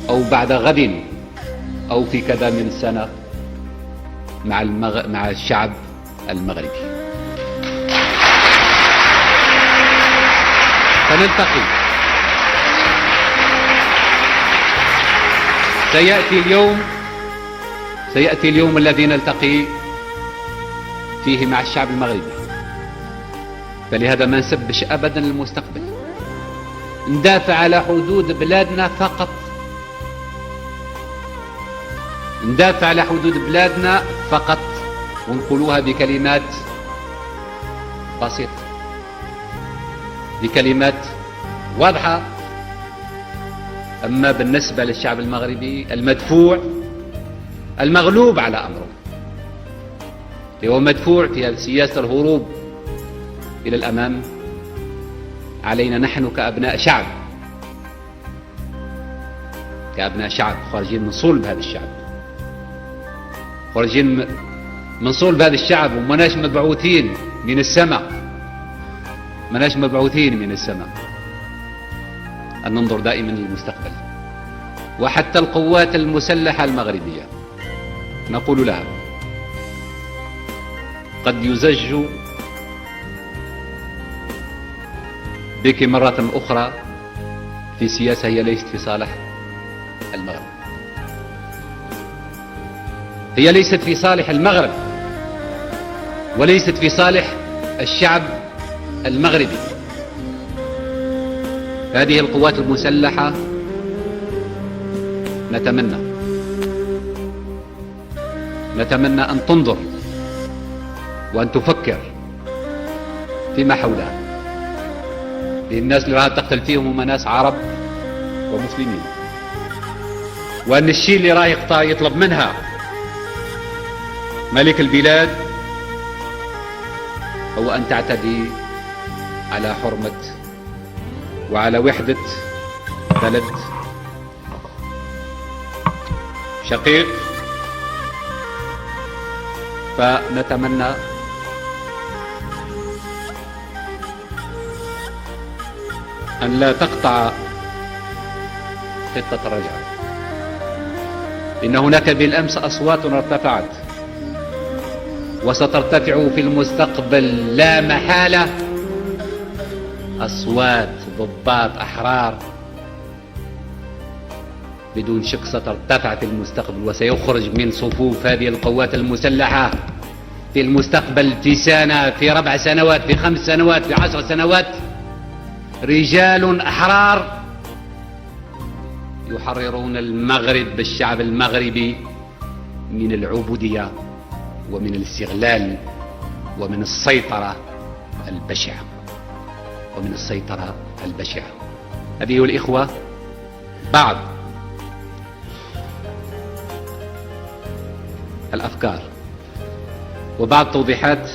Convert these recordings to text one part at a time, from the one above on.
أو بعد غد أو في كذا من سنة مع الشعب المغربي. فنلتقي. سيأتي اليوم الذي نلتقي فيه مع الشعب المغربي، فلهذا ما نسبش أبدا المستقبل، ندافع على حدود بلادنا فقط، ندافع على حدود بلادنا فقط، ونقولوها بكلمات بسيطة، بكلمات واضحة. أما بالنسبة للشعب المغربي المدفوع المغلوب على أمره، هو مدفوع في سياسة الهروب إلى الأمام، علينا نحن كأبناء شعب خارجين من صلب هذا الشعب، خارجين من صلب هذا الشعب، ومناش مبعوثين من السماء، مناش مبعوثين من السماء، أن ننظر دائما للمستقبل. وحتى القوات المسلحة المغربية نقول لها قد يزج بك مرة أخرى في سياسة هي ليست في صالح المغرب، هي ليست في صالح المغرب وليست في صالح الشعب المغربي. هذه القوات المسلحة نتمنى أن تنظر وأن تفكر فيما حولها، للناس اللي راها تقتل فيهم هم ناس عرب ومسلمين، وأن الشيء اللي راه يطلب منها ملك البلاد هو أن تعتدي على حرمة وعلى وحدة بلد شقيق. فنتمنى أن لا تقطع خطة الرجعة، إن هناك بالأمس أصوات ارتفعت وسترتفع في المستقبل لا محالة، أصوات ضباط أحرار بدون شك سترتفع في المستقبل، وسيخرج من صفوف هذه القوات المسلحة في المستقبل، في سنة، في 4 سنوات، في 5 سنوات، في 10 سنوات، رجال أحرار يحررون المغرب، الشعب المغربي، من العبودية ومن الاستغلال ومن السيطرة البشعة، هذه الإخوة بعض الأفكار وبعض التوضيحات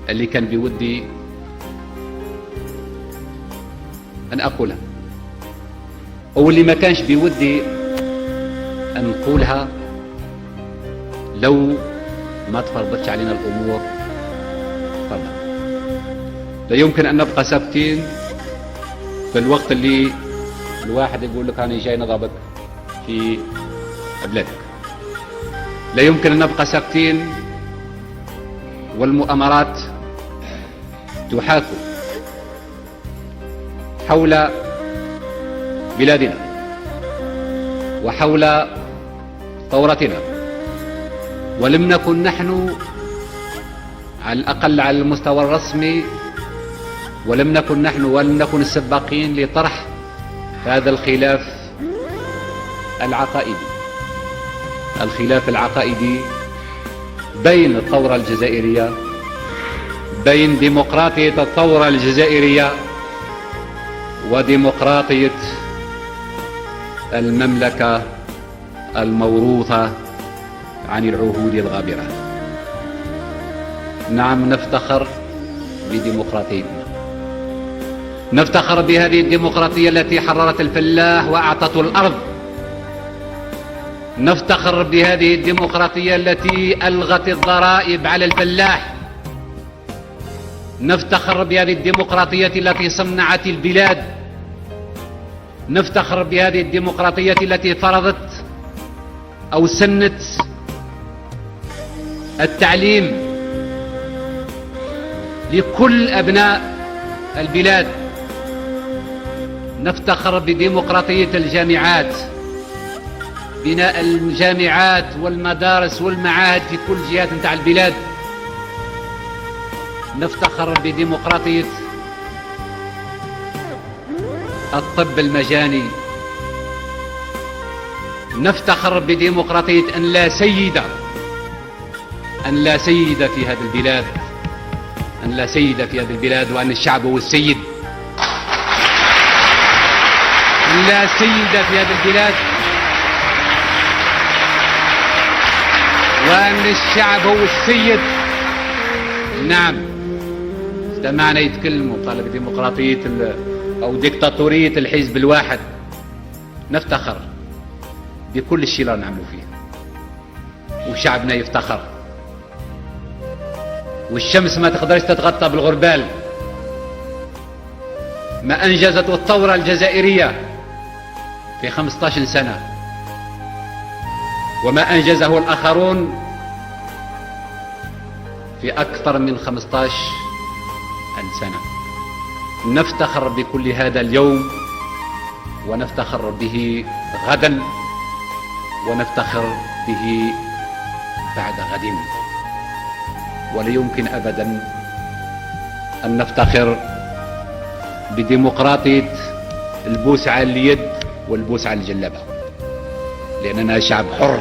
اللي كان بودي أن أقولها، واللي ما كانش بودي أن نقولها لو ما تفرضتش علينا الأمور فرضا. لا يمكن أن نبقى ثابتين في الوقت اللي الواحد يقول لك أنا جاي نضربك في بلادك، لا يمكن أن نبقى ثابتين والمؤامرات تحاك حول بلادنا وحول ثورتنا، ولم نكن نحن على الأقل على المستوى الرسمي ولم نكن السباقين لطرح هذا الخلاف العقائدي بين الثورة الجزائرية، بين ديمقراطية الثورة الجزائرية وديمقراطية المملكة الموروثة عن العهود الغابرة. نعم، نفتخر بديمقراطيتنا، نفتخر بهذه الديمقراطية التي حررت الفلاح وأعطته الأرض، نفتخر بهذه الديمقراطية التي ألغت الضرائب على الفلاح، نفتخر بهذه الديمقراطية التي صنعت البلاد، نفتخر بهذه الديمقراطية التي فرضت أو سنت التعليم لكل أبناء البلاد. نفتخر بديمقراطية الجامعات، بناء الجامعات والمدارس والمعاهد في كل جهات متاع البلاد. نفتخر بديمقراطية الطب المجاني. نفتخر بديمقراطية أن لا سيد في هذه البلاد، أن لا سيد في هذه البلاد، وأن الشعب هو السيد. أن لا سيد في هذه البلاد، وأن الشعب هو السيد. نعم، سمعنا يتكلموا قال بديمقراطية أو ديكتاتورية الحزب الواحد. نفتخر بكل الشيء اللي نعملوا فيه، وشعبنا يفتخر. والشمس ما تقدرش تتغطى بالغربال. ما أنجزته الثورة الجزائرية في 15 سنة، وما أنجزه الآخرون في أكثر من 15 سنة. نفتخر بكل هذا اليوم، ونفتخر به غدا، ونفتخر به بعد غد. ولا يمكن أبدا أن نفتخر بديمقراطية البوس على اليد والبوس على الجلبة، لأننا شعب حر،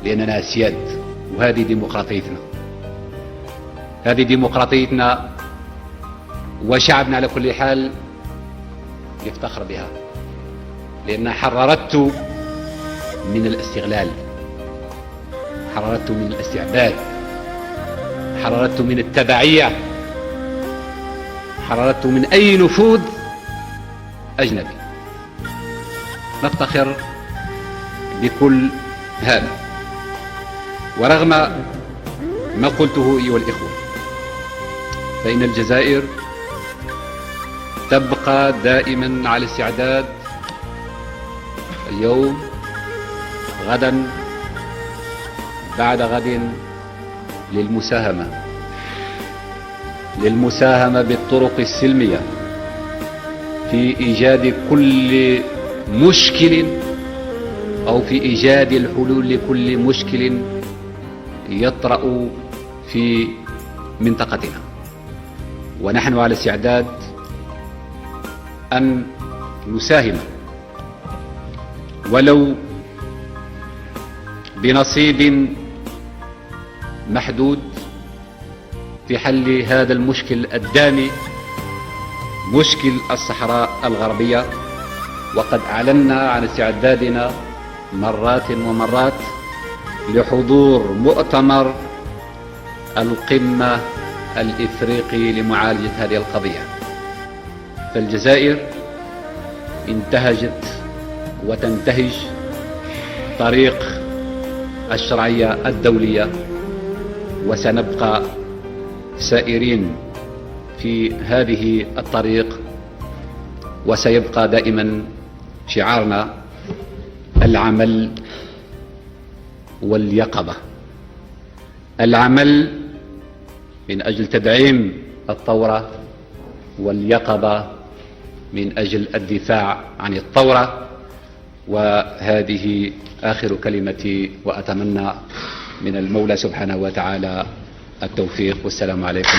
لأننا أسياد. وهذه ديمقراطيتنا، هذه ديمقراطيتنا، وشعبنا على كل حال يفتخر بها، لأنها حررته من الاستغلال، حررته من الاستعباد، حررته من التبعية، حررته من أي نفوذ أجنبي. نفتخر بكل هذا. ورغم ما قلته أيها الإخوة، فإن الجزائر تبقى دائما على استعداد اليوم، غدا، بعد غد، للمساهمة بالطرق السلمية في إيجاد كل مشكل، أو في إيجاد الحلول لكل مشكل يطرأ في منطقتنا. ونحن على استعداد أن نساهم ولو بنصيب محدود في حل هذا المشكل الدامي، مشكل الصحراء الغربية. وقد أعلنا عن استعدادنا مرات ومرات لحضور مؤتمر القمة الإفريقي لمعالجة هذه القضية. فالجزائر انتهجت وتنتهج طريق الشرعية الدولية، وسنبقى سائرين في هذه الطريق. وسيبقى دائما شعارنا العمل واليقظة، العمل من أجل تدعيم الثورة، واليقظة من أجل الدفاع عن الثورة. وهذه آخر كلمتي، وأتمنى من المولى سبحانه وتعالى التوفيق. والسلام عليكم.